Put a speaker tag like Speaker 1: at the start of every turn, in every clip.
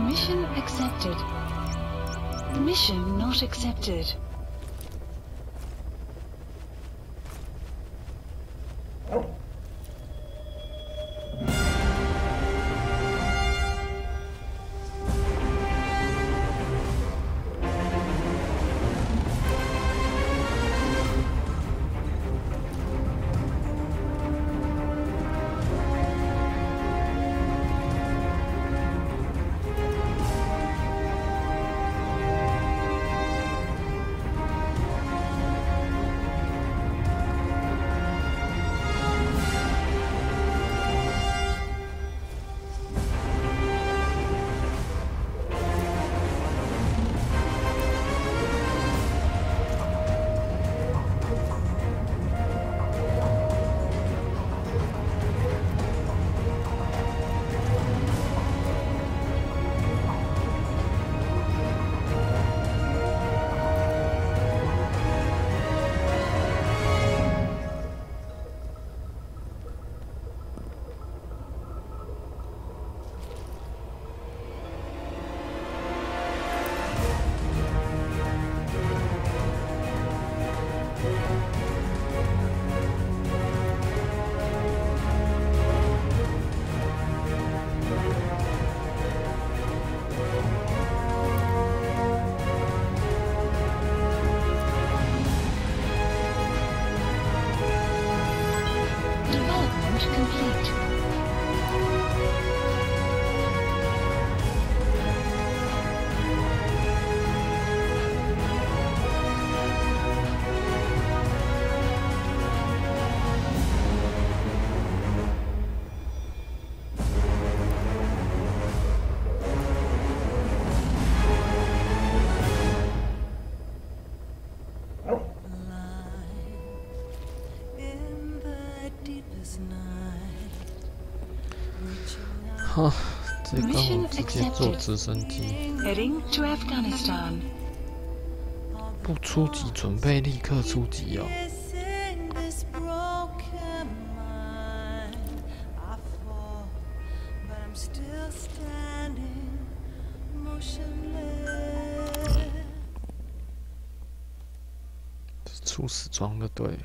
Speaker 1: Mission accepted. Mission not accepted.
Speaker 2: 好，这个我直接坐直升机。不出击，准备立刻出击哦。出死装就对了。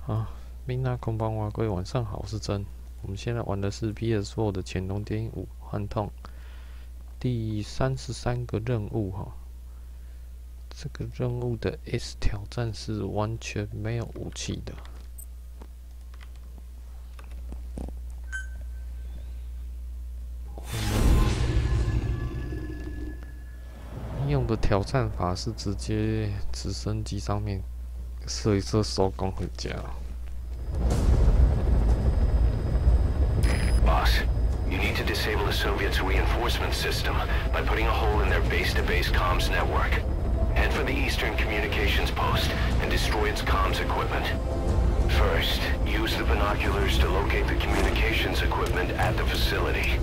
Speaker 2: 好，みんなこんばんは，各位晚上好，我是真。我们现在玩的是 PS4 的《潜龙谍影5：幻痛》第33个任务哈。这个任务的 S 挑战是完全没有武器的。用的挑战法是直接直升机上面射一射，收工回家。
Speaker 3: Boss, you need to disable the Soviets' reinforcement system by putting a hole in their base-to-base comms network. Head for the Eastern Communications Post and destroy its comms equipment. First, use the binoculars to locate the communications equipment at the facility.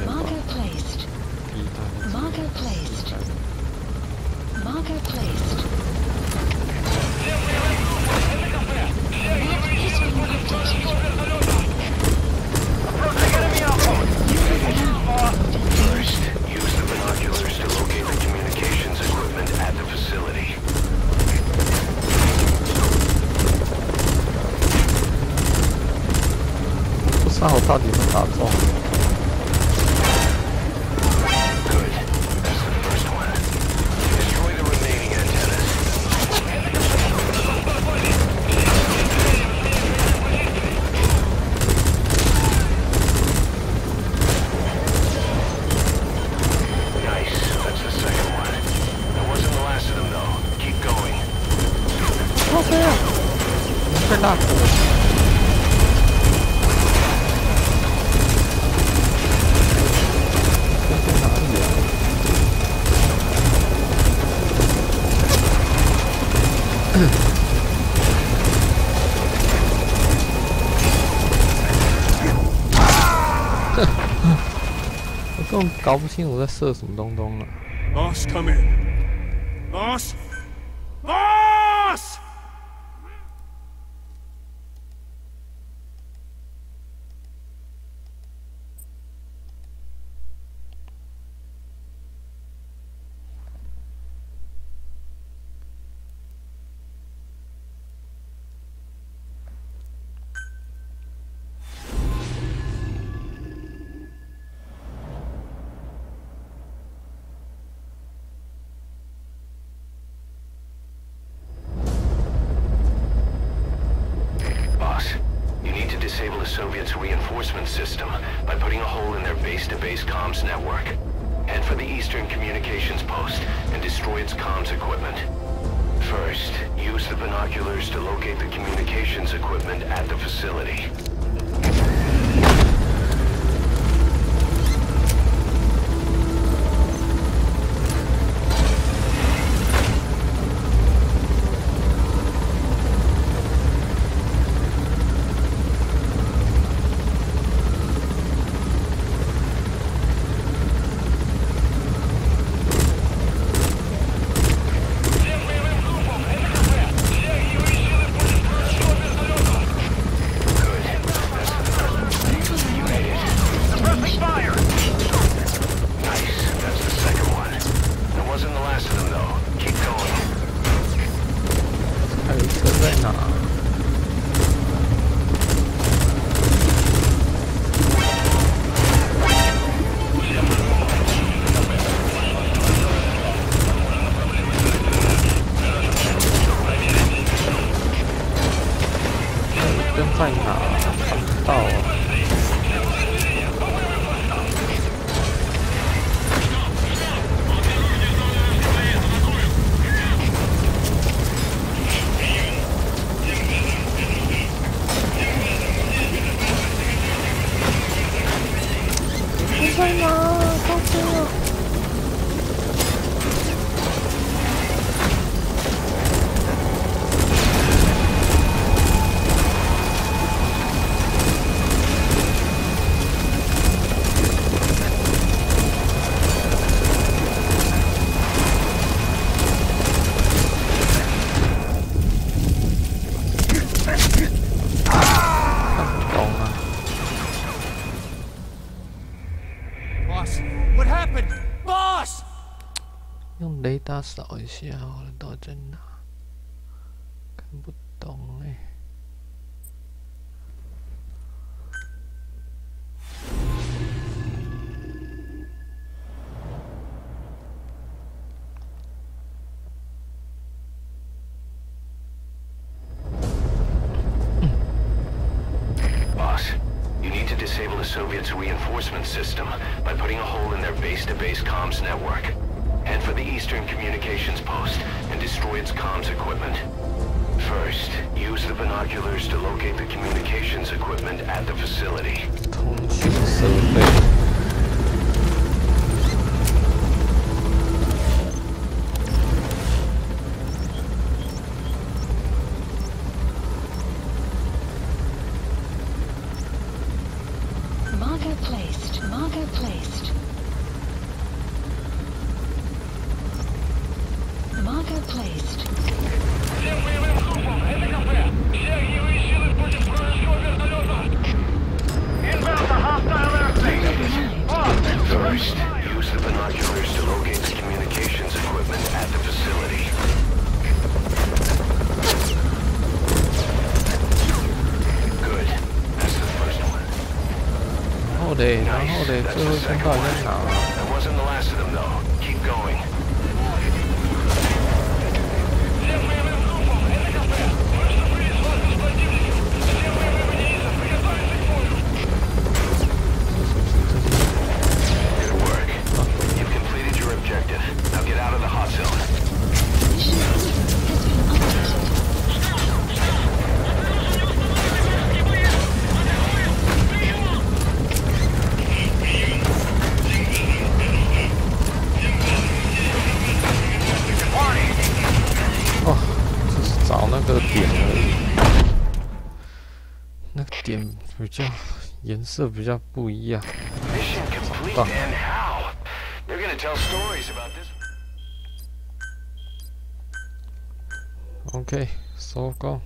Speaker 1: Marker placed. Marker placed. Marker placed. Net has been updated.
Speaker 3: First, use the binoculars to locate the communications equipment at the facility.
Speaker 2: 不知道我到底能打中。被蜡烛。这在哪里啊？这根本搞不清楚在射什么东东啊。
Speaker 4: Boss, come in. Boss! Boss!
Speaker 3: Disable the Soviets' reinforcement system by putting a hole in their base-to-base comms network. Head for the Eastern Communications Post and destroy its comms equipment. First, use the binoculars to locate the communications equipment at the facility.
Speaker 2: 在哪？看不到啊。你在哪？高飞了。 用雷达扫一下，我的到底在哪？看不懂哎。
Speaker 3: Boss, you need to disable the Soviets' reinforcement system by putting a hole in their base-to-base comms network. Head for the Eastern Communications Post and destroy its comms equipment. First, use the binoculars to locate the communications equipment at the facility.
Speaker 2: 通讯设备。
Speaker 1: Marker placed. Marker placed. Marker placed.
Speaker 3: First, use the binoculars to locate the communications equipment at the facility. Good. That's the first one.
Speaker 2: 然后嘞，最后通道在哪？
Speaker 3: That wasn't the last of them, though. Keep going. Good work. You've completed your objective. Now get out of the hot zone. Warning.
Speaker 2: 哦，就是找那个点而已，那个点比较颜色比较不一样。
Speaker 3: Mission complete
Speaker 2: 找到。
Speaker 3: and how? to tell stories about this.
Speaker 2: OK， 收工。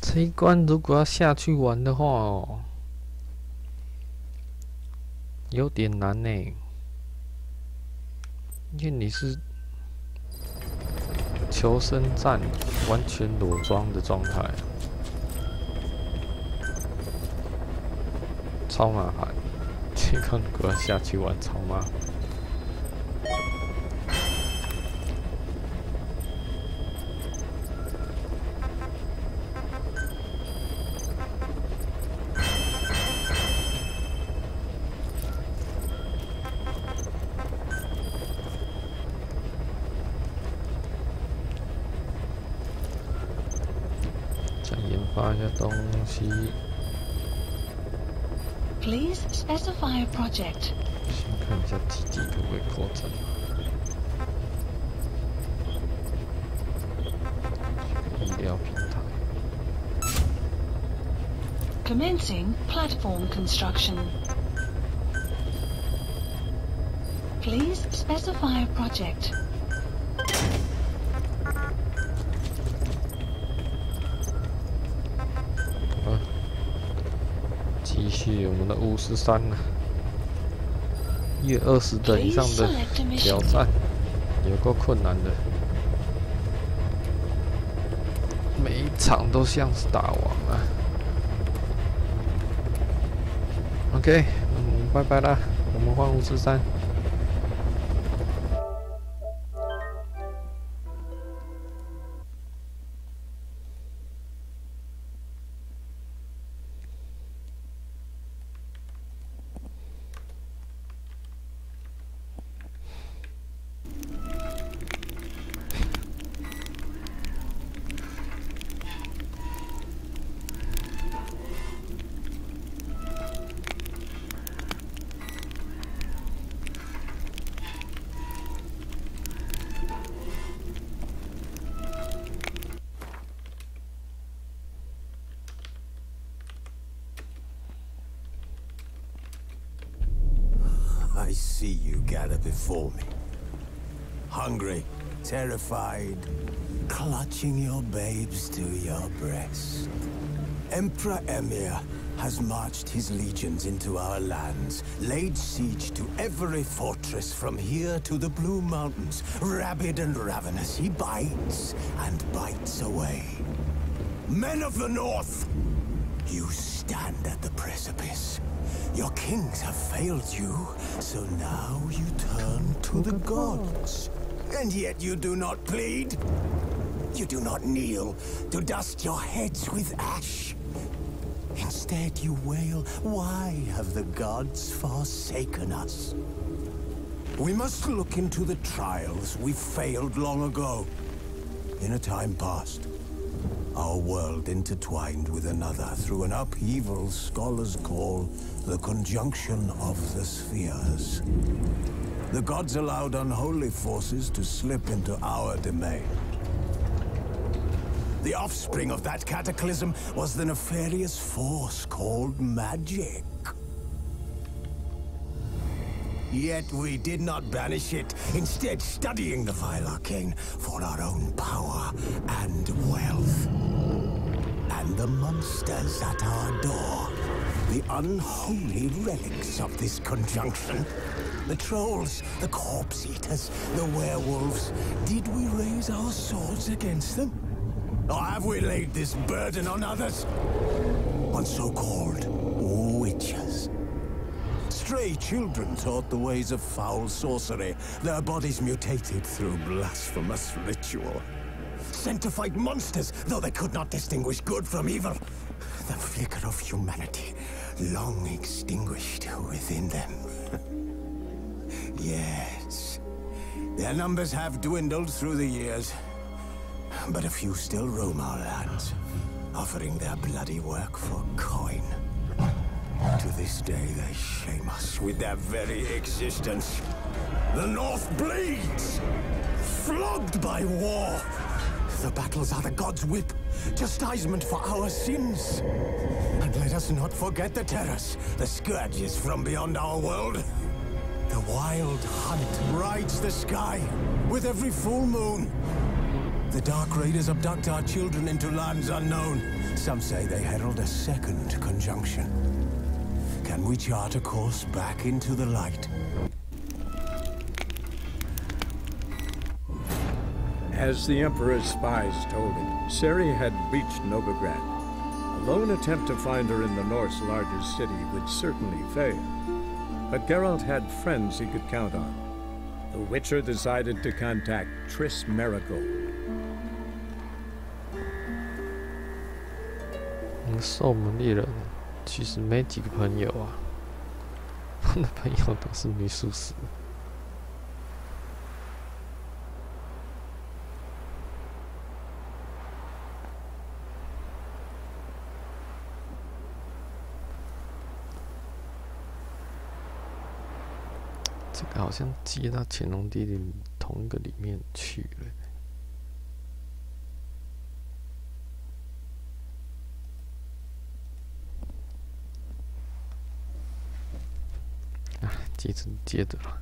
Speaker 2: 这一关如果要下去玩的话哦，有点难呢，因为你是求生战，完全裸装的状态，超麻烦。这一关如果要下去玩，超麻烦。 发一下东西。
Speaker 1: Please specify a project.
Speaker 2: 先看一下基地可不可以扩展。医疗平台。
Speaker 1: Commencing platform construction. Please specify a project. 继续我们的巫师3呢，越20等以上的挑战，有够困难的，每一场都像是打王啊。OK， 拜拜啦，我们换巫师3。
Speaker 5: I see you gather before me. Hungry, terrified, clutching your babes to your breast. Emperor Emir has marched his legions into our lands, laid siege to every fortress from here to the Blue Mountains. Rabid and ravenous, he bites and bites away. Men of the North, you stand at the precipice. Your kings have failed you, so now you turn to the gods. And yet you do not plead. You do not kneel to dust your heads with ash. Instead you wail, why have the gods forsaken us? We must look into the trials we failed long ago. In a time past, our world intertwined with another through an upheaval scholars call the conjunction of the spheres. The gods allowed unholy forces to slip into our domain. The offspring of that cataclysm was the nefarious force called magic. Yet we did not banish it, instead studying the vile arcane for our own power and wealth. And the monsters at our door, the unholy relics of this conjunction. The trolls, the corpse eaters, the werewolves. Did we raise our swords against them? Or have we laid this burden on others? On so-called witches. Stray children taught the ways of foul sorcery, their bodies mutated through blasphemous ritual. Sent to fight monsters, though they could not distinguish good from evil. The flicker of humanity, long extinguished within them. Yes, their numbers have dwindled through the years, but a few still roam our lands, offering their bloody work for coin. To this day, they shame us with their very existence. The North bleeds, flogged by war, The battles are the gods' whip, chastisement for our sins. And let us not forget the terrors, the scourges from beyond our world. The wild hunt rides the sky with every full moon. The Dark Raiders abduct our children into lands unknown. Some say they herald a second conjunction. Can we chart a course back into the light?
Speaker 6: As the Emperor's spies told him, Ciri had reached Novigrad. A lone attempt to find her in the North's largest city would certainly fail. But Geralt had friends he could count on. The Witcher decided to contact Triss Merigold.
Speaker 2: 兽门猎人其实没几个朋友啊，他的朋友都是女术士。这个好像接到潜龙地灵同一个里面去了。 接着了。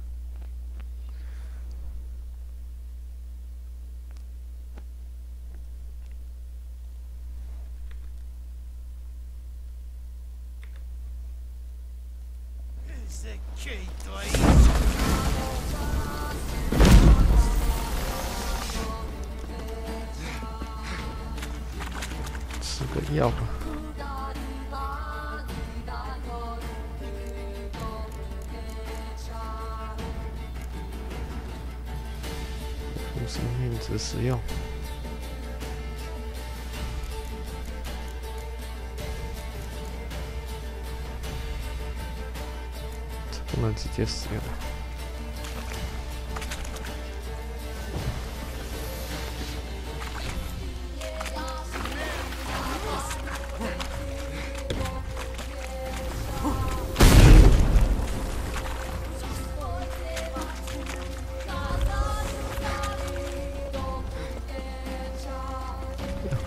Speaker 2: 吃个药吧。 生命值使用，这不能直接使用。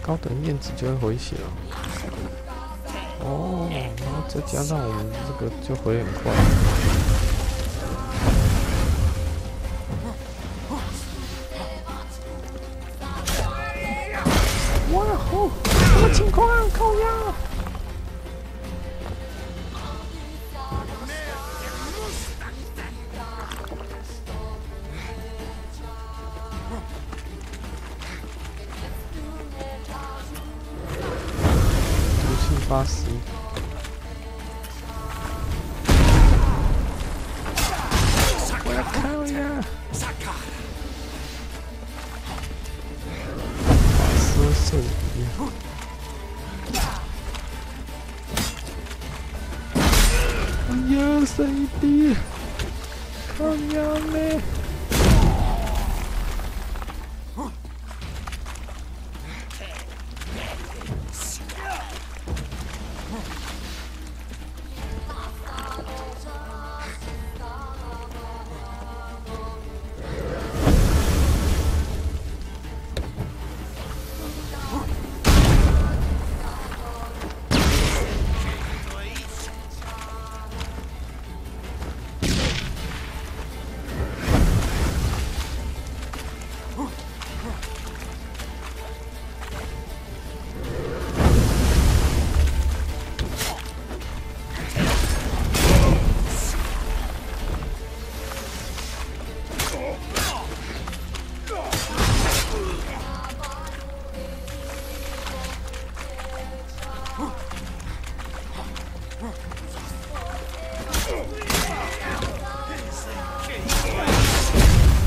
Speaker 2: 高等燕子就会回血了。哦，然后再加上我们这个就回很快。哇吼！什么情况啊？靠呀！80，我要靠呀！法师圣衣，哎呀，剩一滴，靠呀嘞！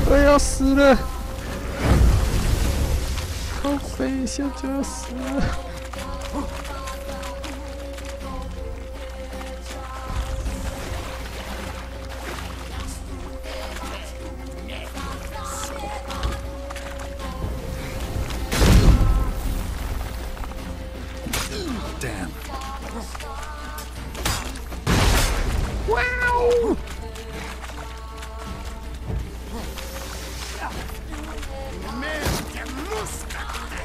Speaker 2: 我要死了！靠背一下就要死了。
Speaker 5: Damn.
Speaker 2: 哇哦！
Speaker 5: Merda, mosca!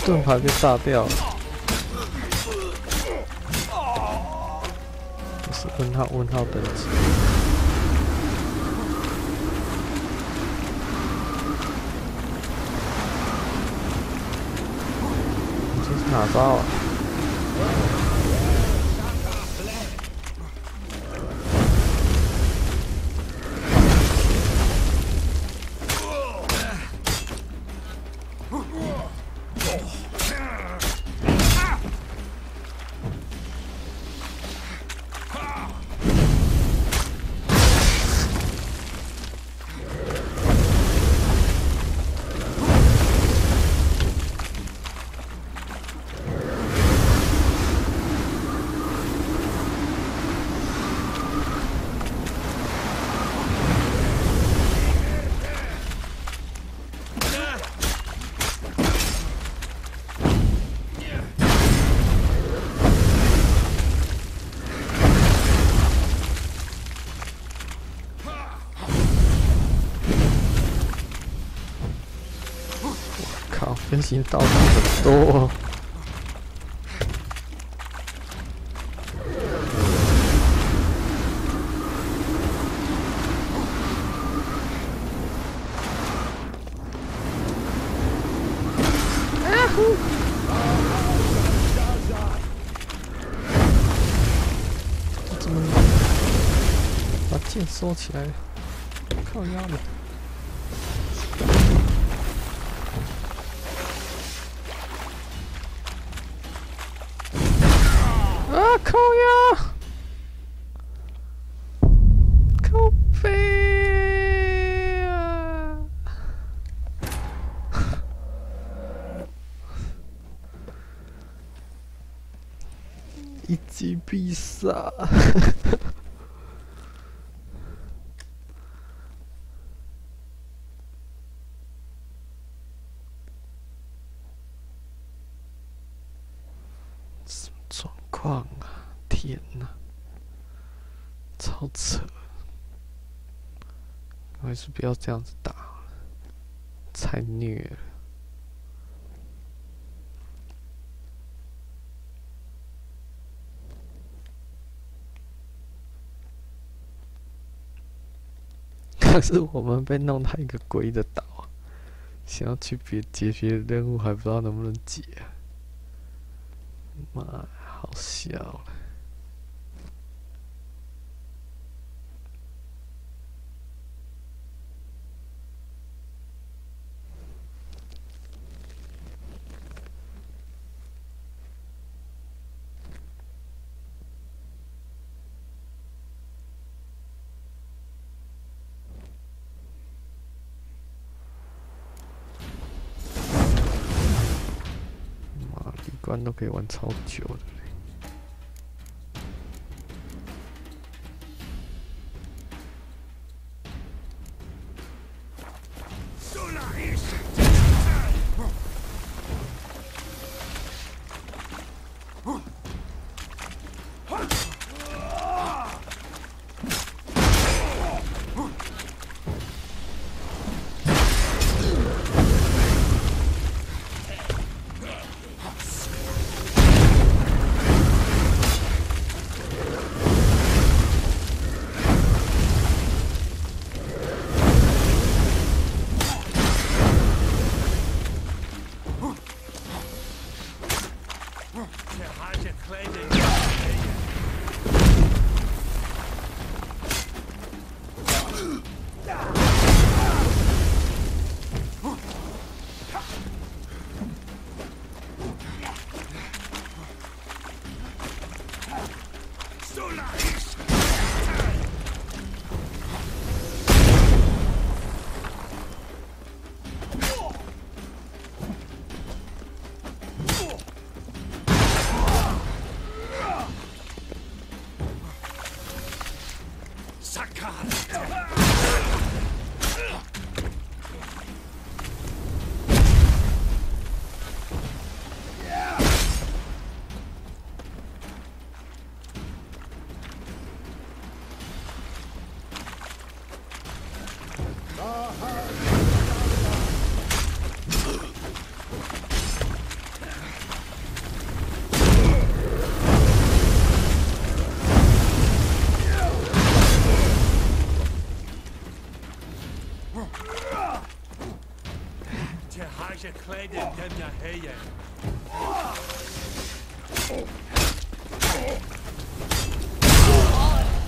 Speaker 2: 盾牌被炸掉了。这是问号等级。这是哪招啊？分心道具很多哦。怎么把剑收起来？靠腰的。靠呀！靠背啊！一击必杀！什么状况啊？天哪，超扯！还是不要这样子打了，太虐了。可是我们被弄到一个鬼的岛，想要去解别的任务，还不知道能不能解啊！妈呀，好笑了。关都可以玩超久的嘞。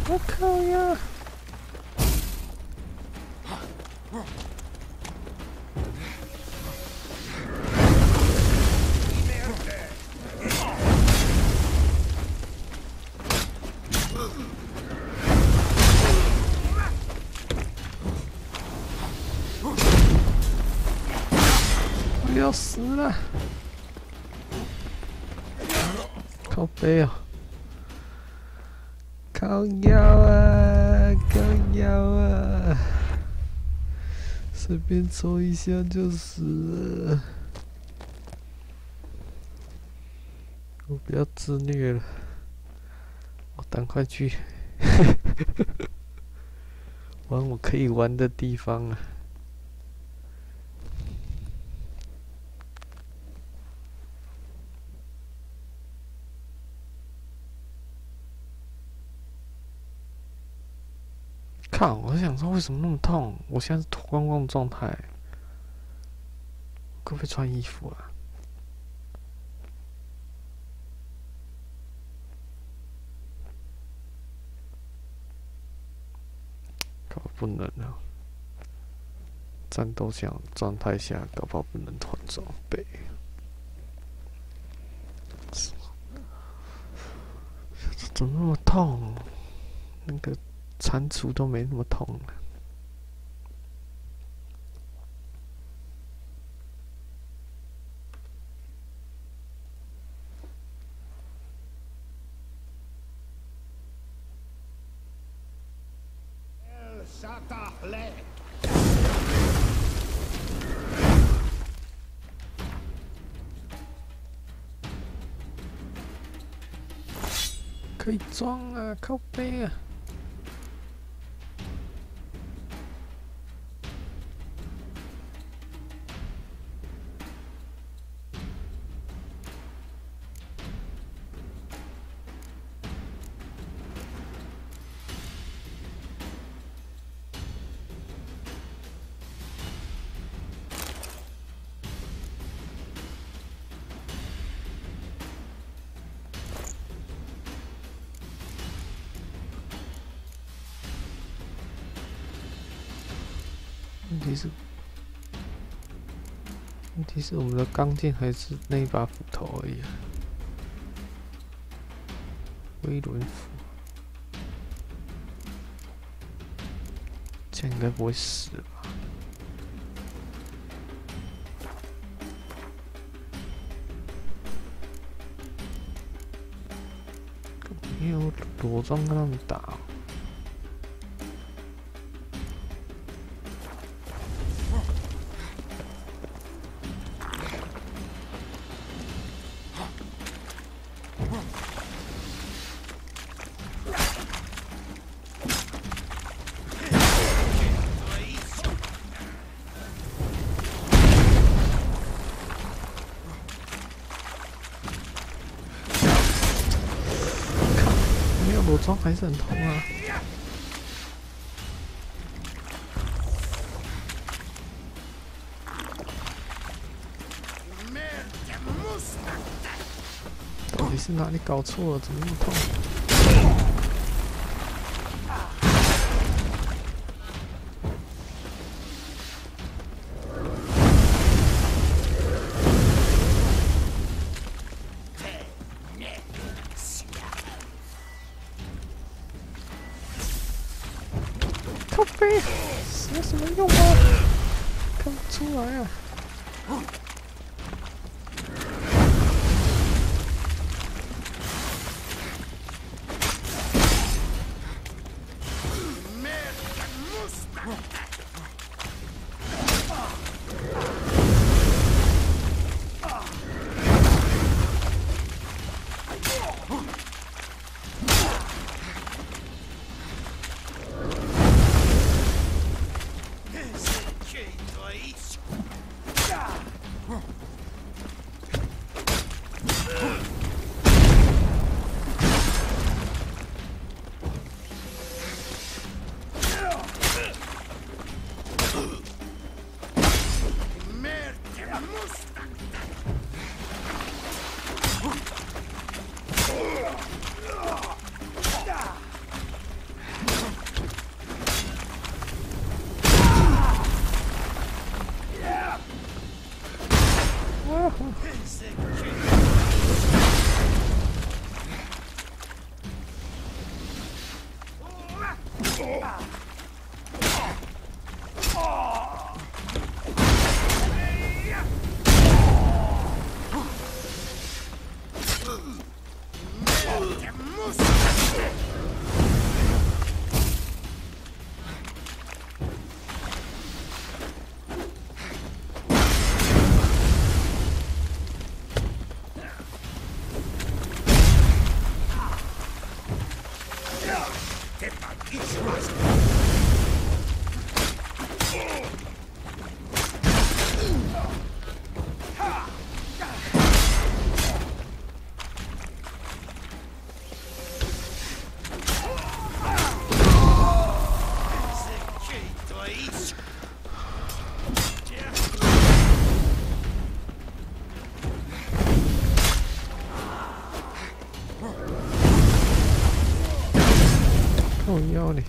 Speaker 2: 我靠呀！我要死了！靠背啊！靠腰啊！靠腰啊！随便抽一下就死了。我不要自虐了，我赶快去玩我可以玩的地方啊！靠！我想说为什么那么痛？我现在是脱光光状态，可不可以穿衣服啊？搞不能啊！战斗状态下，搞不好不能换装备。怎么那么痛？那个蟾蜍都没那么痛了。可以装啊，靠背啊！问题是我们的钢剑还是那一把斧头而已啊。威伦斧，这样应该不会死吧？没有裸装跟他们打哦。裸装还是很痛啊！到底是哪里搞错了？怎么那么痛？靠背，有什么用啊？看不出来啊！
Speaker 1: 腰嘞！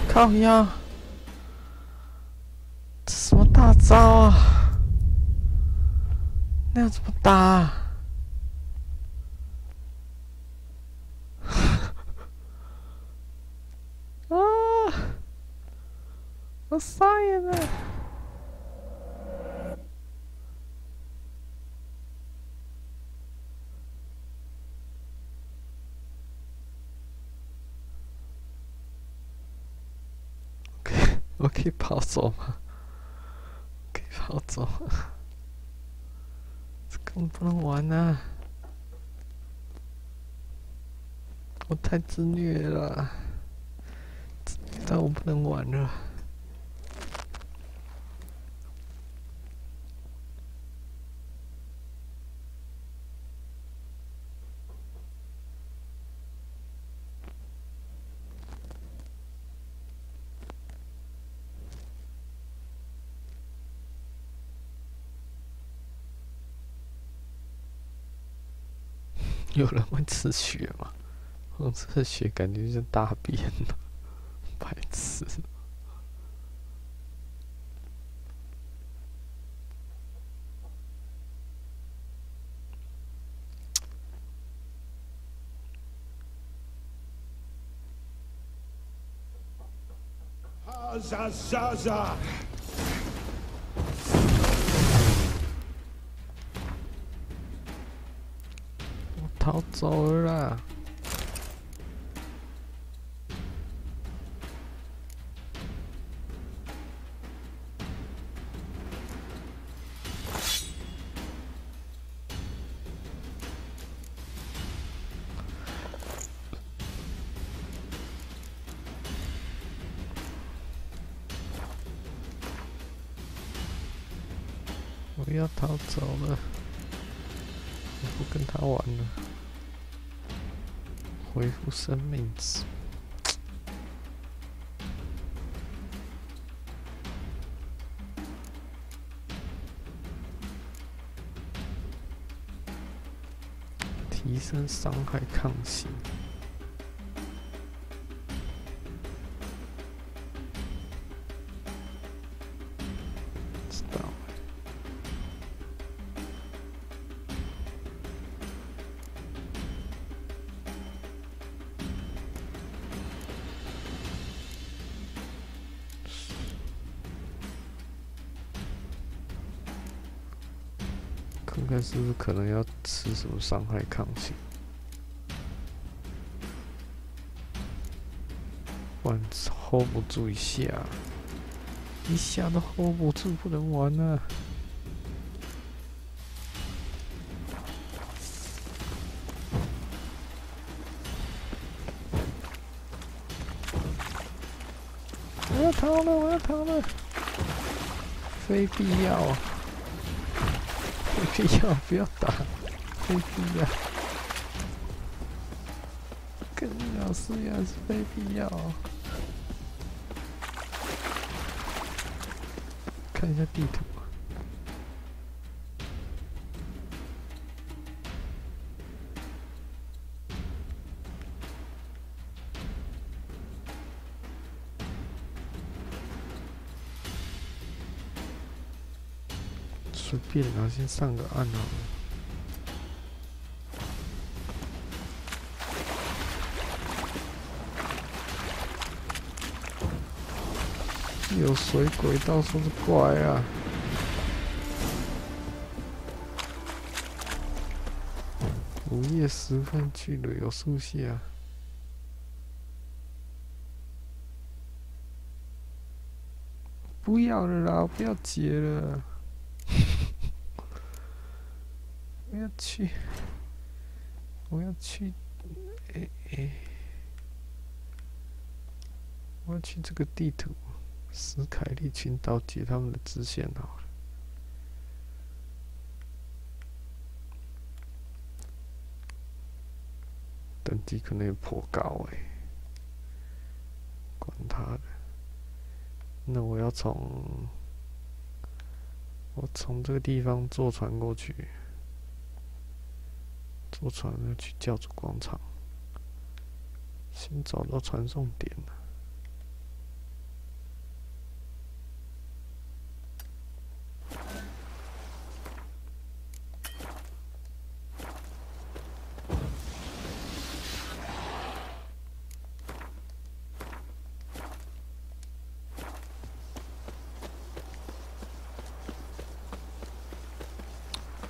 Speaker 1: 靠腰，这什么大招啊？那要怎么打啊？啊！我傻眼了。我可以跑走吗？可以跑走吗？这根本不能玩啊！我太自虐了，但我不能玩了。有人会吃血吗？我吃血感觉像大便了，白痴。
Speaker 4: Zaza!
Speaker 1: 逃走了啦！我要逃走了，我不跟他玩了。恢复生命值。提升伤害抗性。知道。看看是不是可能要吃什么伤害抗性，不然 hold 不住一下都 hold 不住，不能玩啊！我要逃了！我要逃了！非必要啊！非必要，不要打！非必要，跟老师一样是非必要。看一下地图。随便啦，先上个岸好了。有水鬼，到处是怪啊！午夜时分去旅游树下。不要了啦，不要解了。我要去，我要去这个地图，史凯利群岛解他们的支线好了。等级可能也颇高管他的。那我要从这个地方坐船过去。坐船要去教主广场，先找到传送点了。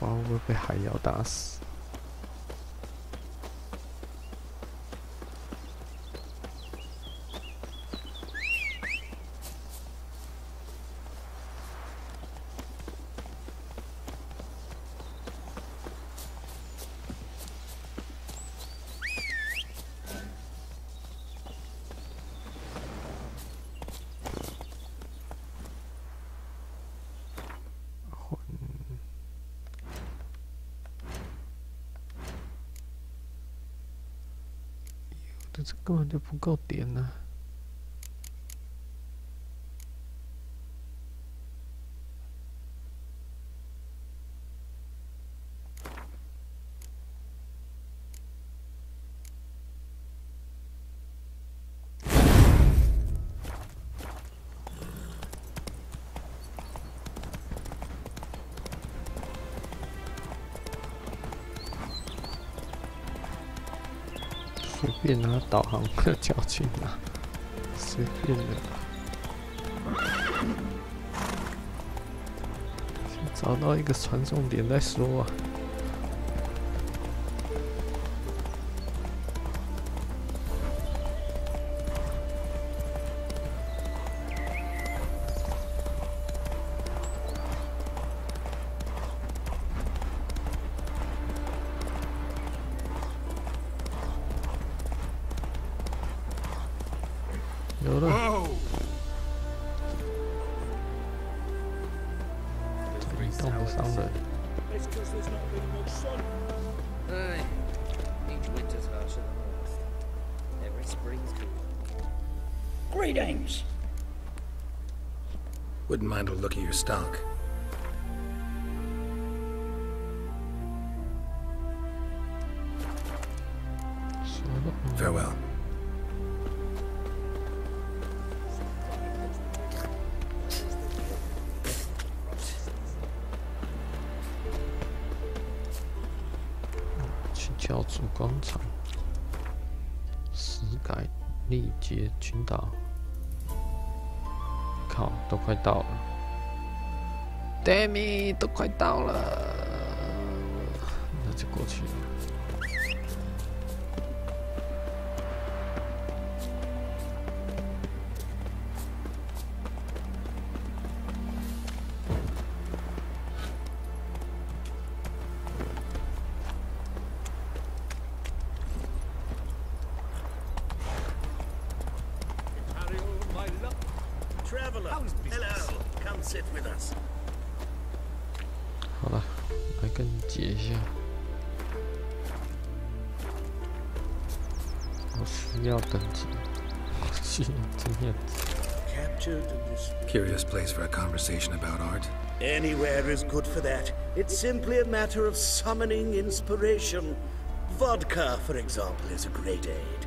Speaker 1: 哇，会不会被海妖打死？这根本就不够点啊！随便拿导航的脚去拿，随便的。先找到一个传送点再说啊。有了，移动的商人。
Speaker 7: Greetings.
Speaker 3: Wouldn't mind a look at your stock. Farewell.
Speaker 1: 去教主广场，史凯利杰群岛。靠，都快到了 ，Damn it， 都快到了，那就过去了。好了，来跟你解一下。我需要等级，需要经验值。
Speaker 3: Curious place for a conversation about art.
Speaker 7: Anywhere is good for that. It's simply a matter of summoning inspiration. Vodka, for example, is a great aid.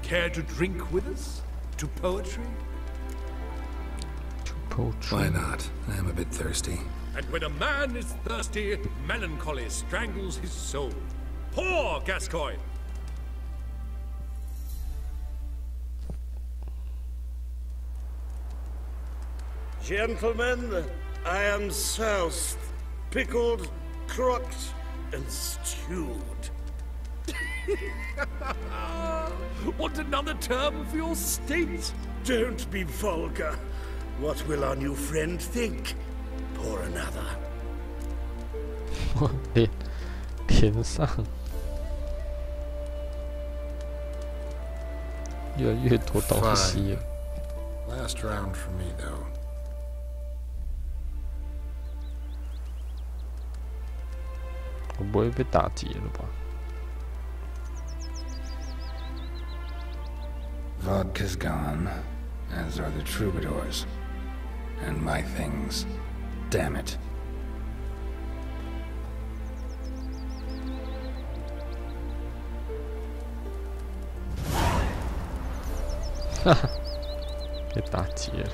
Speaker 4: Care to drink with us? To poetry?
Speaker 3: Why not? I am a bit thirsty.
Speaker 4: And when a man is thirsty, melancholy strangles his soul. Poor Gascoigne!
Speaker 7: Gentlemen, I am soused, pickled, crocked, and stewed.
Speaker 4: What another term for your state?
Speaker 7: Don't be vulgar. What will our new friend think? Pour another.
Speaker 1: 连上，越来越多东西了。
Speaker 8: Last round for me, though.
Speaker 1: 我不会被打劫了吧？
Speaker 8: Vodka's gone, as are the troubadours. And my things. Damn it.
Speaker 1: 哈哈，被打劫了。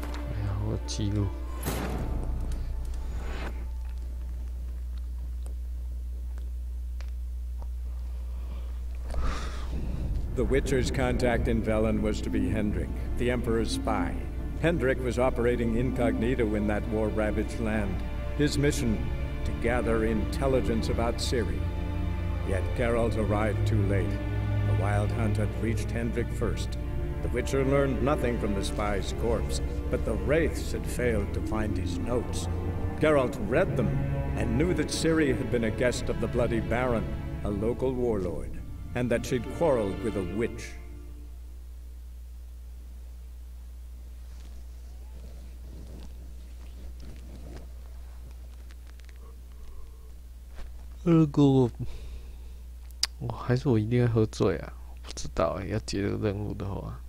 Speaker 1: 哎呀，我记录。
Speaker 6: The Witcher's contact in Velen was to be Hendrik, the Emperor's spy. Hendrik was operating incognito in that war-ravaged land. His mission, to gather intelligence about Ciri. Yet Geralt arrived too late. The Wild Hunt had reached Hendrik first. The Witcher learned nothing from the spy's corpse, but the Wraiths had failed to find his notes. Geralt read them and knew that Ciri had been a guest of the Bloody Baron, a local warlord, and that she'd quarreled with a witch.
Speaker 1: 如果还是我一定会喝醉啊！不知道要接这个任务的话，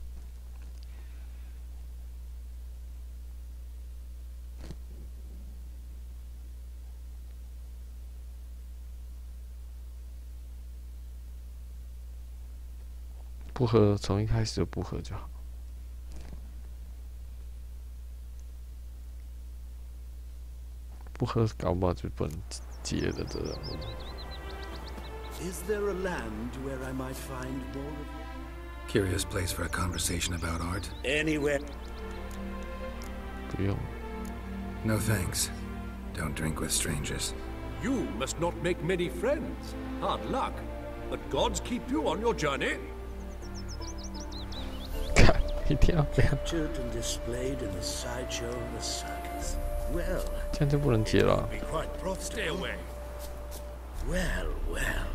Speaker 1: 不喝，从一开始就不喝就好。不喝，搞不好就不能接的这任务。
Speaker 7: Is there a land where I might find more of you?
Speaker 8: Curious place for a conversation about art?
Speaker 7: Anywhere.
Speaker 1: 不用。
Speaker 8: No thanks. Don't drink with strangers.
Speaker 4: You must not make many friends. Hard luck. But gods keep you on your journey.
Speaker 1: 看，一定要这样。
Speaker 7: Captured and displayed in the sideshow of a circus. Well,
Speaker 1: 这样就不能接了。
Speaker 7: be quite
Speaker 4: Stay
Speaker 7: profitable.
Speaker 4: away.
Speaker 7: Well, well.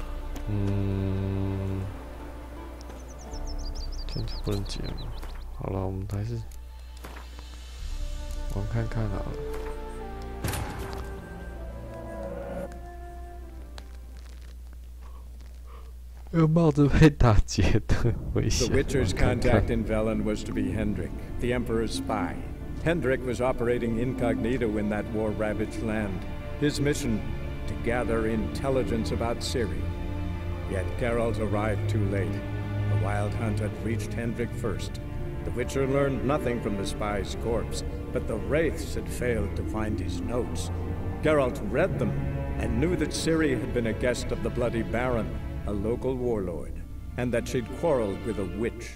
Speaker 1: 这样就不能接了。好了，我们还是玩看看好了。有冒着被打劫的危险。
Speaker 6: The Witcher's contact in Velen was to be Hendrik, the Emperor's spy. Hendrik was operating incognito in that war-ravaged land. His mission, to gather intelligence about Ciri. Yet Geralt arrived too late. The Wild Hunt had reached Hendrik first. The Witcher learned nothing from the spy's corpse, but the Wraiths had failed to find his notes. Geralt read them and knew that Ciri had been a guest of the Bloody Baron, a local warlord, and that she'd quarreled with a witch.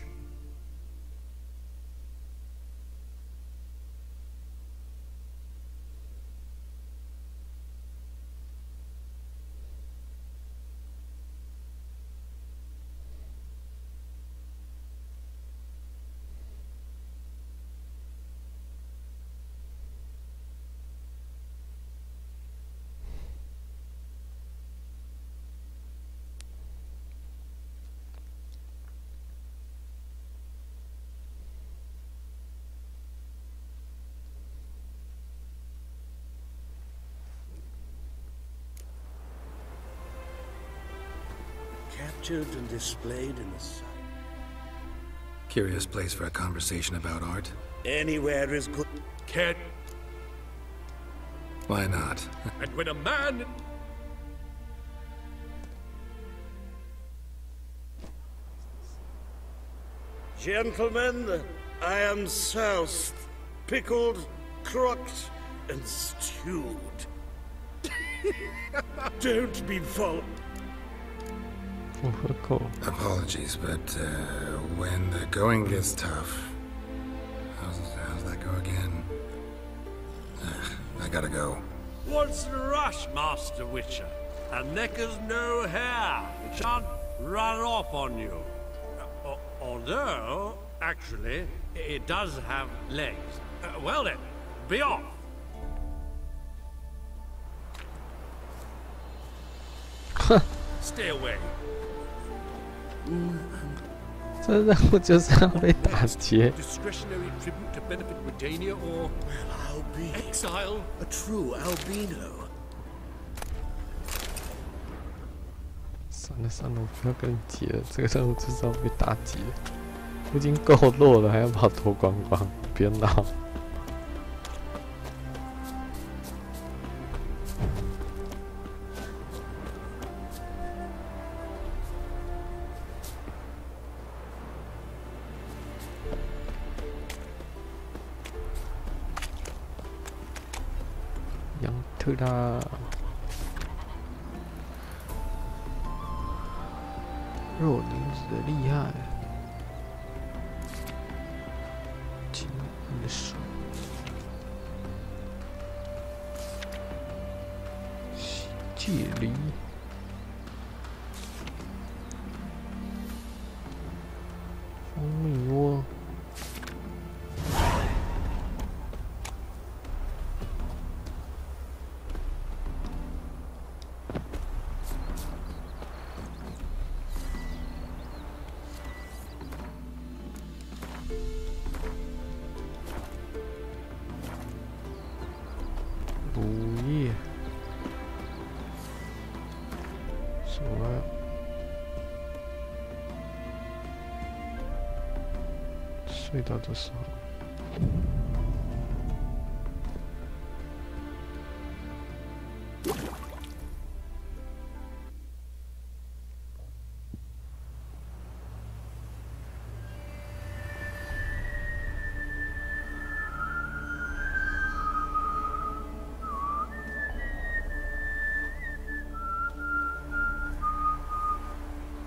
Speaker 7: Captured and displayed in the sideshow.
Speaker 8: Curious place for a conversation about art?
Speaker 7: Anywhere is good.
Speaker 4: Can't.
Speaker 8: Why not?
Speaker 4: And when a man.
Speaker 7: Gentlemen, I am soused, pickled, crocked, and stewed. Don't be fault.
Speaker 8: Apologies, but when the going gets tough, how's that go again? I gotta go.
Speaker 4: What's the rush, Master Witcher? A neck has no hair. It shan't run off on you. Although, actually, it does have legs. Well then, be off.
Speaker 1: 哼
Speaker 4: Stay away.
Speaker 1: 这任务就是要被打劫。
Speaker 4: Discretionary tribute to benefit Redania or
Speaker 7: I'll be
Speaker 4: exile.
Speaker 7: a true albino.
Speaker 1: 算了算了，我不要跟你急了，这个任务就是要被打劫。我已经够弱了，还要把我脱光光，别闹。杨特拉。 弱女子的厉害，金翼手，戒离，蜂蜜窝，午夜，什么？睡到的时候。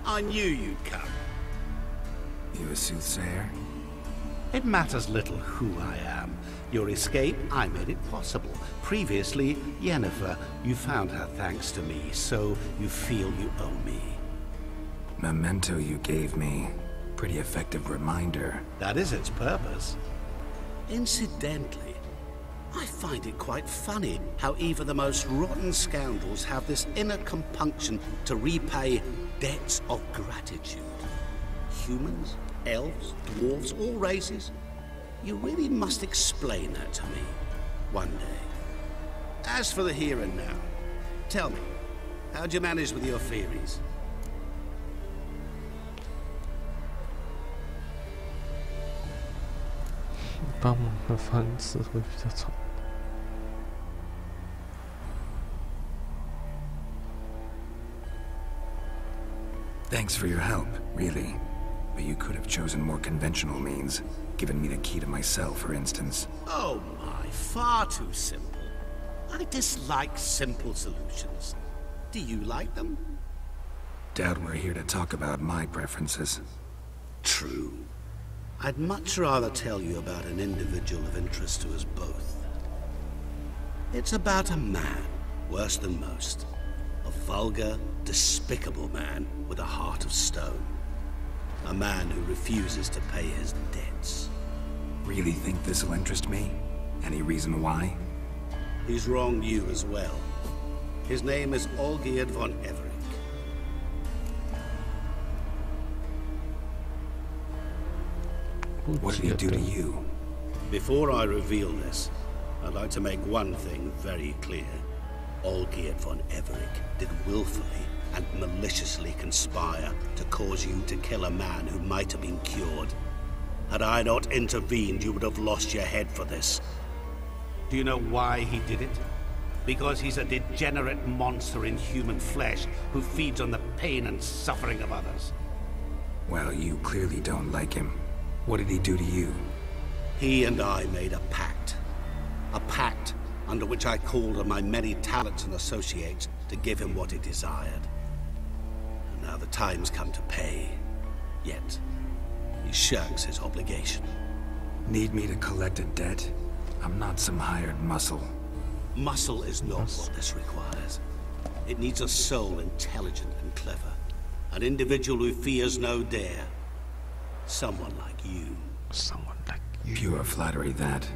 Speaker 7: I knew you'd come.
Speaker 8: You a soothsayer?
Speaker 7: It matters little who I am. Your escape, I made it possible. Previously, Yennefer, you found her thanks to me, so you feel you owe me.
Speaker 8: Memento you gave me. Pretty effective reminder.
Speaker 7: That is its purpose. Incidentally, I find it quite funny how even the most rotten scoundrels have this inner compunction to repay debts of gratitude. Humans, elves, dwarves, all races. You really must explain that to me one day. As for the here and now, tell me, how'd you manage with your theories?
Speaker 1: 帮忙的方式会比较长。
Speaker 8: Thanks for your help, really. But you could have chosen more conventional means. Given me the key to my cell, for instance.
Speaker 7: Oh my, far too simple. I dislike simple solutions. Do you like them?
Speaker 8: Doubt we're here to talk about my preferences.
Speaker 7: True. I'd much rather tell you about an individual of interest to us both. It's about a man, worse than most. A vulgar, despicable man with a heart of stone. A man who refuses to pay his debts.
Speaker 8: Really think this'll interest me? Any reason why?
Speaker 7: He's wronged you as well. His name is Olgierd von Everett.
Speaker 8: What did he do to you?
Speaker 7: Before I reveal this, I'd like to make one thing very clear. Olgierd von Everett did willfully and maliciously conspire to cause you to kill a man who might have been cured. Had I not intervened, you would have lost your head for this. Do you know why he did it? Because he's a degenerate monster in human flesh who feeds on the pain and suffering of others.
Speaker 8: Well, you clearly don't like him. What did he do to you?
Speaker 7: He and I made a pact. A pact under which I called on my many talents and associates to give him what he desired. And now the time's come to pay. Yet, he shirks his obligation.
Speaker 8: Need me to collect a debt? I'm not some hired muscle.
Speaker 7: Muscle is not what this requires. It needs a soul intelligent and clever. An individual who fears no dare. Someone like you.
Speaker 2: Someone like you.
Speaker 8: Pure flattery, that.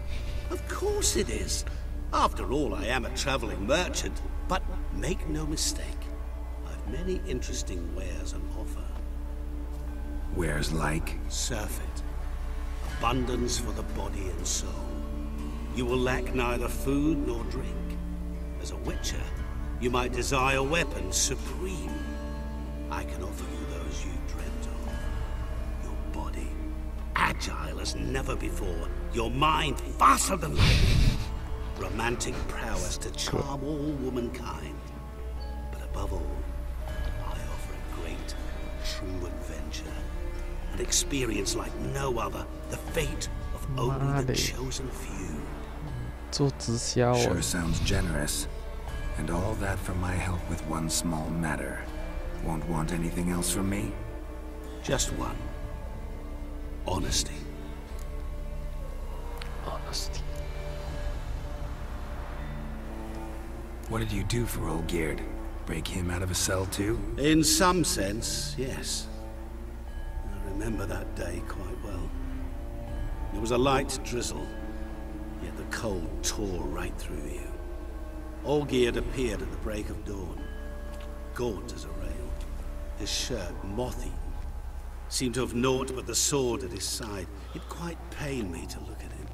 Speaker 7: Of course it is. After all, I am a traveling merchant. But make no mistake, I've many interesting wares on offer.
Speaker 8: Wares like?
Speaker 7: Surfeit. Abundance for the body and soul. You will lack neither food nor drink. As a witcher, you might desire weapons supreme. I can offer you those you dreamt of. Your body, agile as never before. Your mind, faster than lightning. Romantic prowess to charm all womankind. But above all, I offer a great, true adventure. An experience like no other. The fate of only the chosen few.
Speaker 8: Sure sounds generous. And all that for my help with one small matter. Won't want anything else from me?
Speaker 7: Just one. Honesty.
Speaker 2: Honesty.
Speaker 8: What did you do for old Geared? Break him out of a cell too?
Speaker 7: In some sense, yes. I remember that day quite well. There was a light drizzle, yet the cold tore right through you. Olgierd appeared at the break of dawn, gaunt as a rail, his shirt moth-eaten, seemed to have naught but the sword at his side. It quite pained me to look at him.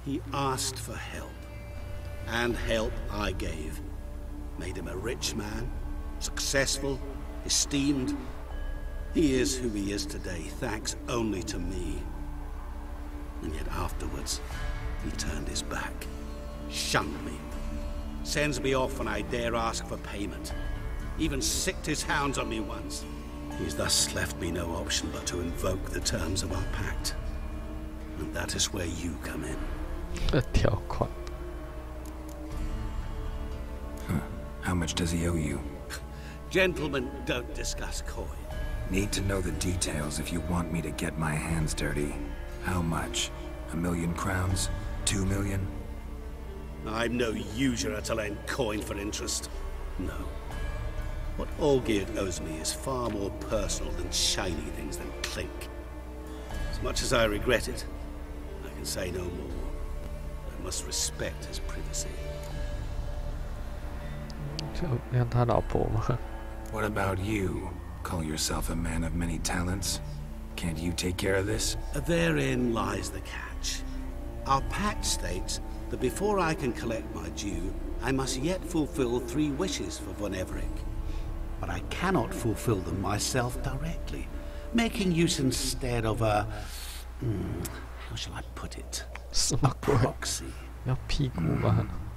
Speaker 7: He asked for help, and help I gave. Made him a rich man, successful, esteemed. He is who he is today, thanks only to me. And yet afterwards, he turned his back, shunned me. Sends me off when I dare ask for payment. Even sicked his hounds on me once. He's thus left me no option but to invoke the terms of our pact. And that is where you come in.
Speaker 8: How much does he owe you?
Speaker 7: Gentlemen don't discuss coin.
Speaker 8: Need to know the details if you want me to get my hands dirty. How much? 1,000,000 crowns? 2 million?
Speaker 7: I'm no usurer to lend coin for interest. No. What Olgierd owes me is far more personal than shiny things that clink. As much as I regret it, I can say no more. I must respect his privacy.
Speaker 8: What about you? Call yourself a man of many talents? Can't you take care of this?
Speaker 7: Therein lies the catch. Our pact states that before I can collect my due, I must yet fulfill 3 wishes for Von Everec. But I cannot fulfill them myself directly, making use instead of a... how shall I put it? A proxy.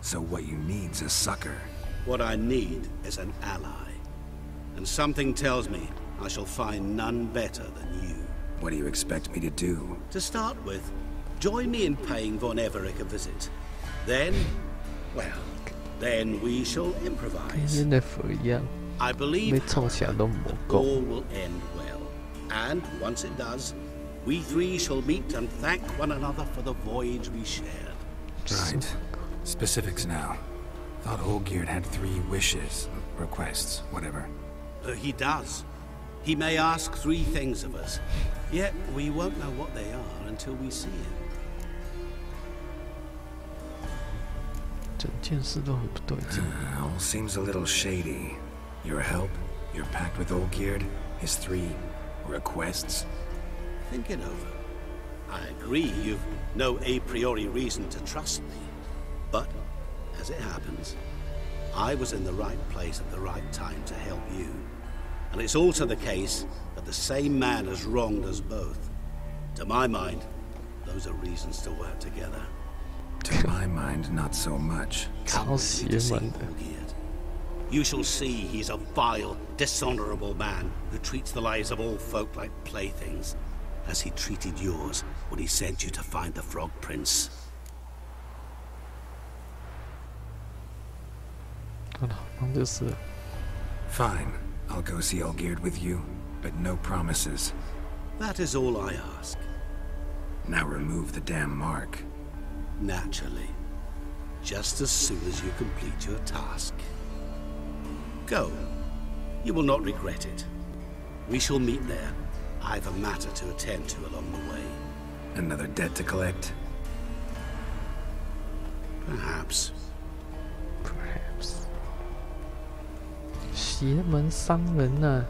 Speaker 8: So what you need's a sucker.
Speaker 7: What I need is an ally. And something tells me I shall find none better than you.
Speaker 8: What do you expect me to do?
Speaker 7: To start with, join me in paying Von Everec a visit. Then, well, then we shall improvise. I believe all will end well. And once it does, we 3 shall meet and thank one another for the voyage we shared.
Speaker 8: Right. Specifics now. Thought Olgierd had 3 wishes, requests, whatever.
Speaker 7: He does. He may ask 3 things of us, yet we won't know what they are until we see him.
Speaker 8: All seems a little shady. Your help, your pact with Olgierd, his 3 requests.
Speaker 7: Think it over. I agree you've no a priori reason to trust me. But, as it happens, I was in the right place at the right time to help you. And it's also the case that the same man has wronged us both. To my mind, those are reasons to work together.
Speaker 8: To my mind, not so much.
Speaker 7: You shall see he's a vile, dishonorable man who treats the lives of all folk like playthings, as he treated yours when he sent you to find the Frog Prince.
Speaker 8: Fine. I'll go see Olgierd with you, but no promises.
Speaker 7: That is all I ask.
Speaker 8: Now remove the damn mark.
Speaker 7: Naturally. Just as soon as you complete your task. Go. You will not regret it. We shall meet there. I've a matter to attend to along the way.
Speaker 8: Another debt to collect?
Speaker 7: Perhaps.
Speaker 2: 邪门商人呐、啊！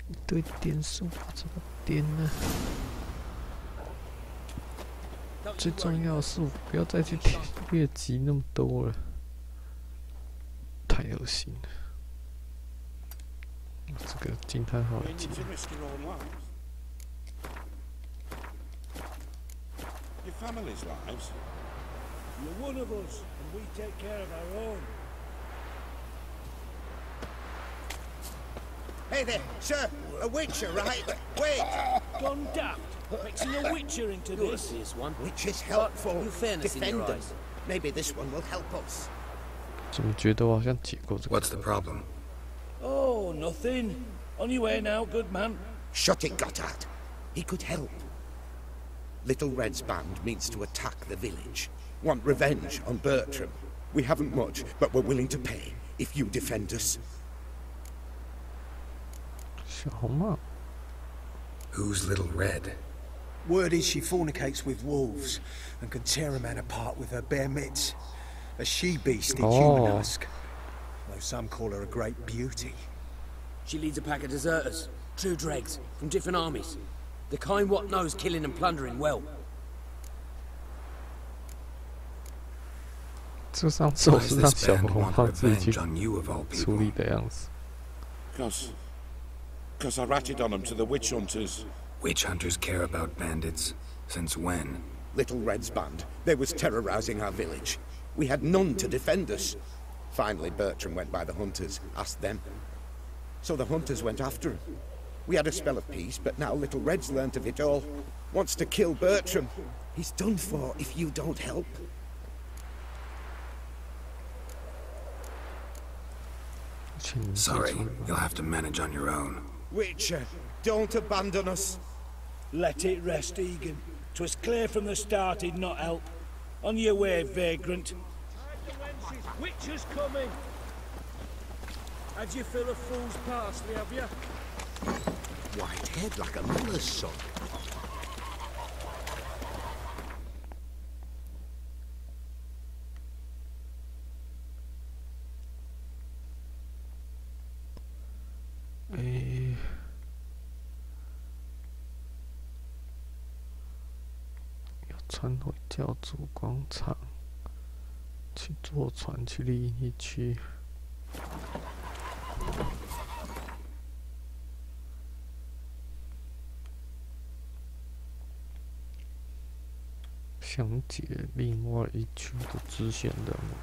Speaker 2: 一堆点数怎么点呢？最重要的是，不要再去越级那么多了，太恶心了。这个惊叹号来接。
Speaker 4: Your family's lives. You're one of us, and we take care of our own.
Speaker 5: Hey there, sir! A Witcher, right? Wait!
Speaker 4: Gone daft. Mixing a Witcher into this.
Speaker 5: Witcher's helpful. Defend them. Maybe this one will help us.
Speaker 2: 怎么觉得我好像解过这个？
Speaker 8: What's the problem?
Speaker 4: Oh, nothing. On your way now, good man.
Speaker 5: Shut it, Gotthard. He could help. Little Red's band means to attack the village. Want revenge on Bertram. We haven't much, but we're willing to pay if you defend us.
Speaker 2: 小帽。
Speaker 8: Who's Little Red?
Speaker 9: Word is she fornicates with wolves and can tear a man apart with her bare mitts. A she-beast in human husk. Though some call her a great beauty.
Speaker 10: She leads a pack of deserters, true dregs, from different armies. The kind what knows killing and plundering well.
Speaker 2: 这上次我是让小红帽自己去处理的样子。
Speaker 4: Because I ratted on them to the witch hunters.
Speaker 8: Witch hunters care about bandits? Since when?
Speaker 5: Little Red's band. They was terrorizing our village. We had none to defend us. Finally, Bertram went by the hunters, asked them. So the hunters went after him. We had a spell of peace, but now Little Red's learnt of it all. Wants to kill Bertram. He's done for if you don't help.
Speaker 8: Sorry, you'll have to manage on your own.
Speaker 5: Witcher, don't abandon us.
Speaker 4: Let it rest, Egan. 'Twas clear from the start he'd not help. On your way, vagrant. Witcher's coming. Had you fill a fool's parsley, have you?
Speaker 5: White head like a miller's son.
Speaker 2: Eh. 要穿回教主广场，去坐船去另一区。详解另外一区的支线任务。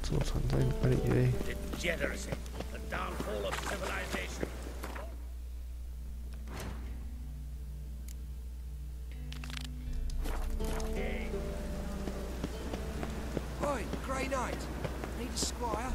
Speaker 2: 坐船在哪里嘞？
Speaker 4: Degeneracy, the downfall of civilization.
Speaker 2: 《
Speaker 9: Squire.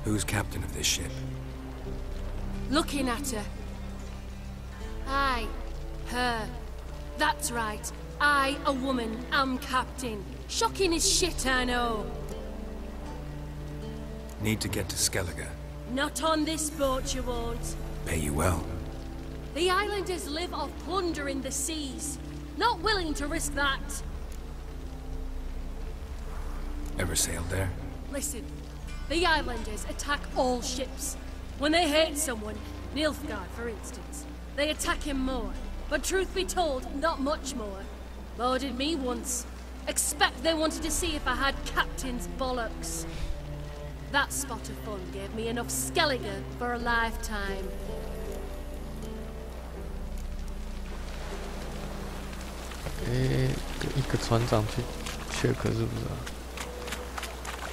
Speaker 8: Who's captain of this ship?
Speaker 11: Looking at her. I. Her. That's right. I, a woman, am captain. Shocking as shit, I know.
Speaker 8: Need to get to Skellige.
Speaker 11: Not on this boat, you won't.
Speaker 8: Pay you well.
Speaker 11: The islanders live off plunder in the seas. Not willing to risk that.
Speaker 8: Ever sailed there?
Speaker 11: Listen. The islanders attack all ships. When they hate someone, Nilfgaard for instance, they attack him more. But truth be told, not much more. Boarded me once. Expect they wanted to see if I had captain's bollocks. That spot of fun gave me enough Skellige for a lifetime.
Speaker 2: Eh, 一个船长去check是不是啊？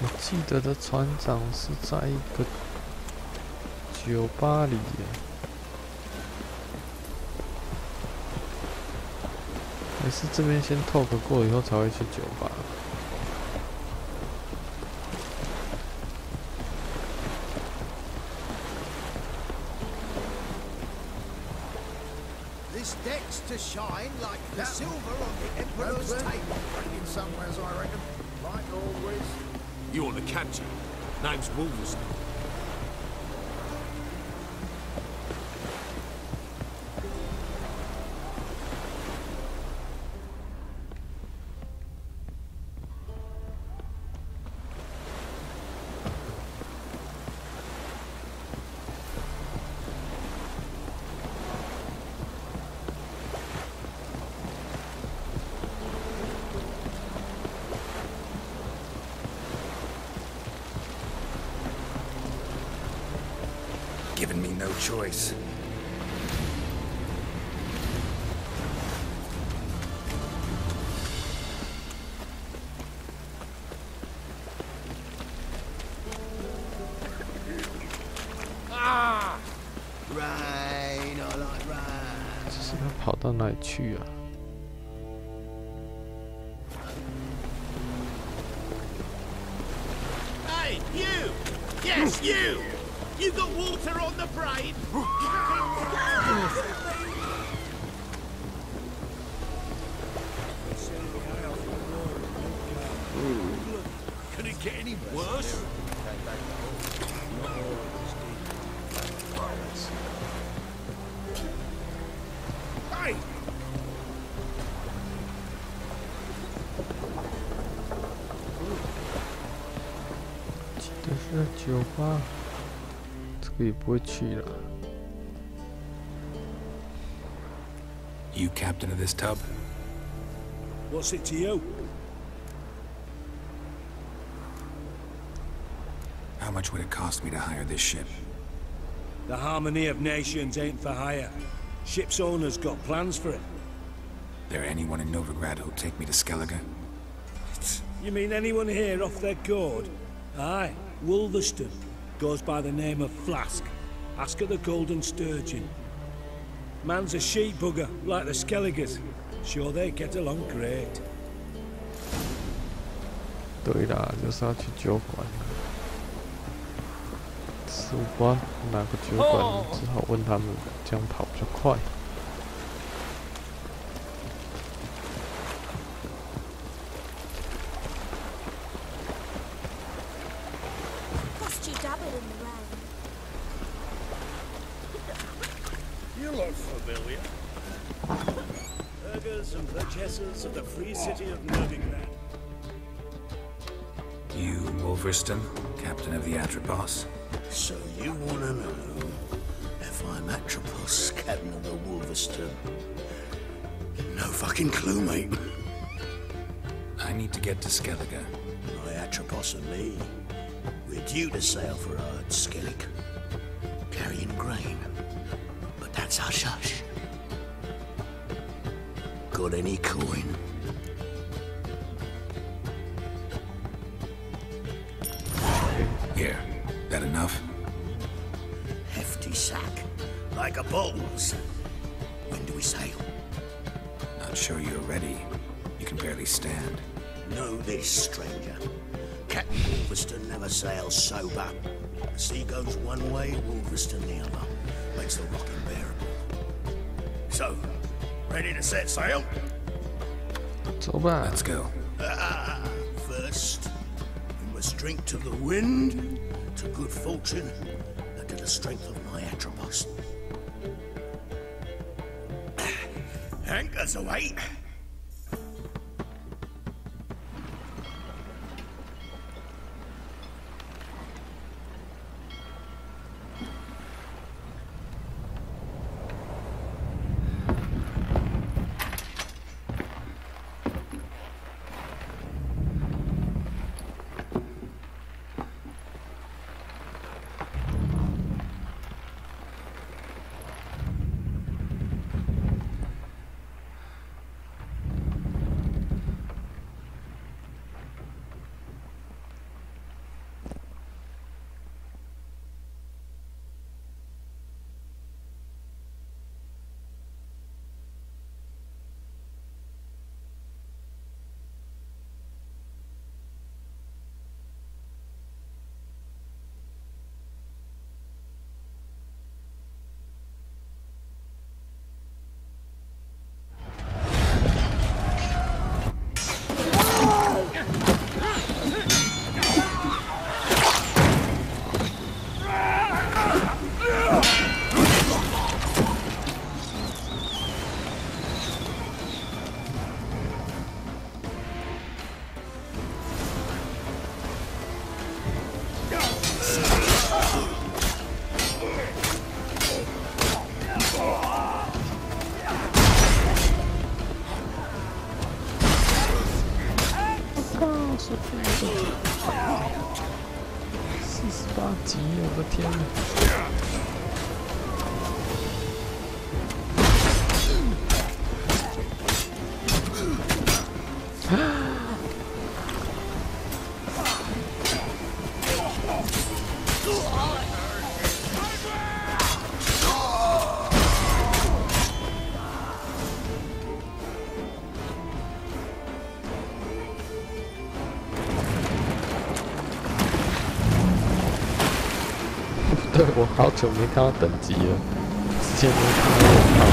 Speaker 2: 我记得的船长是在一个酒吧里耶，还是这边先 talk 过以后才会去酒吧？
Speaker 9: This deck's to shine like the silver on the Emperor's table.
Speaker 12: In some ways, I reckon. Like always.
Speaker 13: You're the captain. Name's Wolverstone.
Speaker 8: Given me no choice.
Speaker 9: Ah! Rain, I like rain.
Speaker 2: 这是要跑到哪里去啊？
Speaker 12: Hey, you! Yes, you! You got water on the brain?
Speaker 4: Can it get any worse?
Speaker 12: Hey!
Speaker 2: 记得是在酒吧。 也不会去了。
Speaker 8: You captain of this tub?
Speaker 4: What's it to you?
Speaker 8: How much would it cost me to hire this ship?
Speaker 4: The harmony of nations ain't for hire. Ship's owner's got plans for it.
Speaker 8: There anyone in Novigrad who'll take me to Skellige?
Speaker 4: You mean anyone here off their gourd? Aye, Wolverstone. Goes by the name of Flask. Ask at the Golden Sturgeon. Man's a sheep bugger, like the Skelligers. Sure they get along great.
Speaker 2: 对啦，就是要去酒馆。是我不知道哪个酒馆，只好问他们，这样跑比较快。
Speaker 12: You look familiar.
Speaker 4: Burghers and purchasers of the free city of Novigrad.
Speaker 8: You, Wolverstone, captain of the Atropos?
Speaker 7: So you want to know if I'm Atropos, captain of the Wolverstone? No fucking clue, mate.
Speaker 8: I need to get to Skellige.
Speaker 7: My Atropos and me. We're due to sail for Skellig, carrying grain. But that's hush-hush. Got any coin?
Speaker 8: Here. That enough?
Speaker 7: Hefty sack. Like a bull's. When do we sail?
Speaker 8: Not sure you're ready. You can barely stand.
Speaker 7: Know this, stranger. Captain Wolverston never sails sober. The sea goes one way, Wolverston the other. Makes the rock unbearable. So, ready to set sail?
Speaker 8: Let's go.
Speaker 7: First, we must drink to the wind, to good fortune, and to the strength of my Atropos. Anchors away.48
Speaker 2: 级，我的天哪！对，我好久没看到等级了，之前没看到我跑。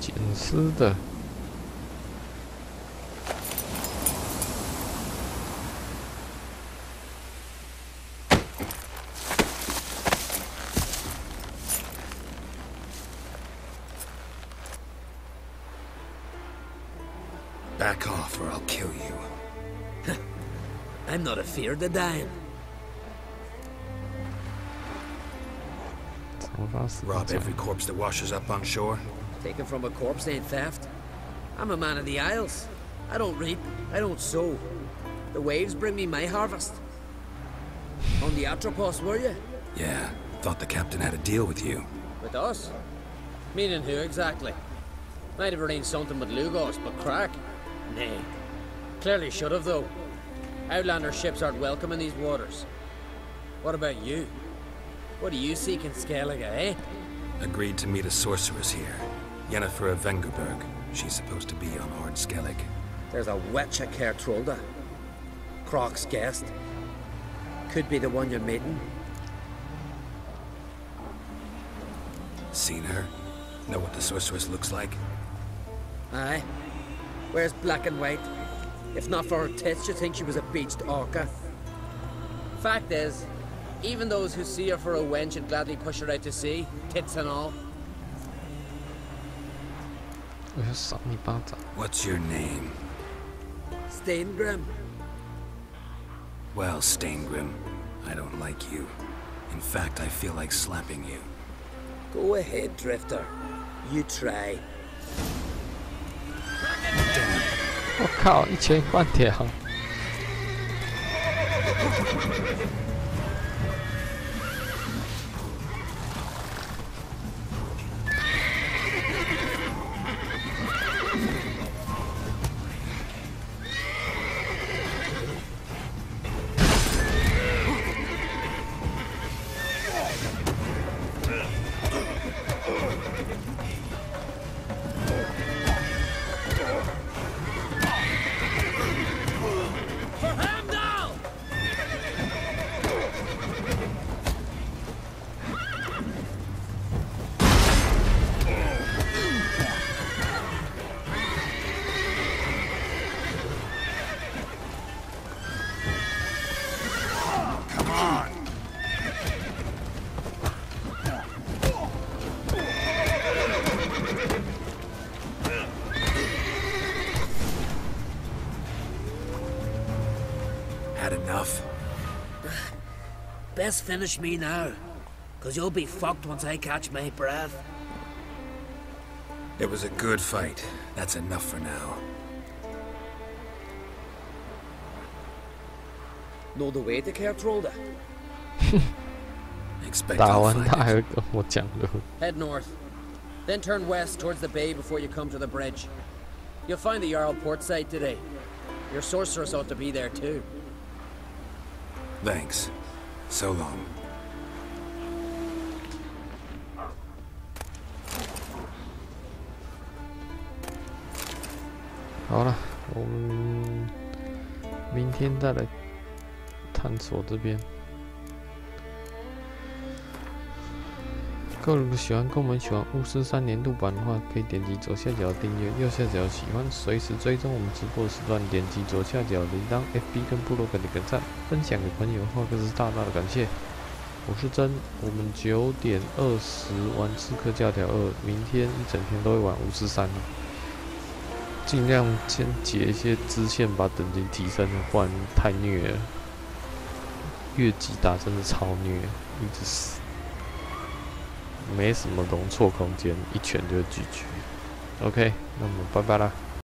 Speaker 2: 捡尸的。
Speaker 8: Back off or I'll kill you.
Speaker 10: I'm not afeard of dying.
Speaker 8: Rob every corpse that washes up on shore?
Speaker 10: Taken from a corpse ain't theft. I'm a man of the Isles. I don't reap, I don't sow. The waves bring me my harvest. On the Atropos, were you?
Speaker 8: Yeah, thought the captain had a deal with you.
Speaker 10: With us? Meaning who exactly? Might have arranged something with Lugos, but crack? Nay. Clearly should have, though. Outlander ships aren't welcome in these waters. What about you? What do you seek in Skellig, eh?
Speaker 8: Agreed to meet a sorceress here. Yennefer of Vengerberg. She's supposed to be on Ord Skellig.
Speaker 10: There's a witch at Kertrolda. Croc's guest. Could be the one you're meeting.
Speaker 8: Seen her? Know what the sorceress looks like?
Speaker 10: Aye. Wears black and white. If not for her tits, you'd think she was a beached orca. Fact is, even those who see her for a wench would gladly push her out to sea, tits and all.
Speaker 8: What's your name?
Speaker 10: Steingrim.
Speaker 8: Well, Steingrim, I don't like you. In fact, I feel like slapping you.
Speaker 10: Go ahead, Drifter. You try.
Speaker 8: Damn.
Speaker 2: 我靠，1000万条。
Speaker 8: Had enough?
Speaker 10: Best finish me now, cause you'll be fucked once I catch my breath.
Speaker 8: It was a good fight. That's enough for now.
Speaker 10: Know the way to Kertrolda?
Speaker 8: Expect
Speaker 2: 打
Speaker 8: I'll
Speaker 2: 完
Speaker 8: find
Speaker 2: 他还
Speaker 8: it.
Speaker 2: 会跟我讲的。
Speaker 10: Head north, then turn west towards the bay before you come to the bridge. You'll find the Jarl port site today. Your sorceress ought to be there too.
Speaker 8: Thanks. So long.
Speaker 2: 好了，我们明天再来探索这边。个人喜欢跟我们喜欢巫师3年度版的话，可以点击左下角订阅，右下角喜欢，随时追踪我们直播时段。点击左下角铃铛 ，FB 跟部落格点个赞，分享给朋友的话更是大大的感谢。我是真，我们9点20玩刺客教条2，明天一整天都会玩巫师3。尽量先解一些支线，把等级提升，不然太虐了。越级打真的超虐，一直死。 没什么容错空间，一拳就GG。OK， 那么拜拜啦。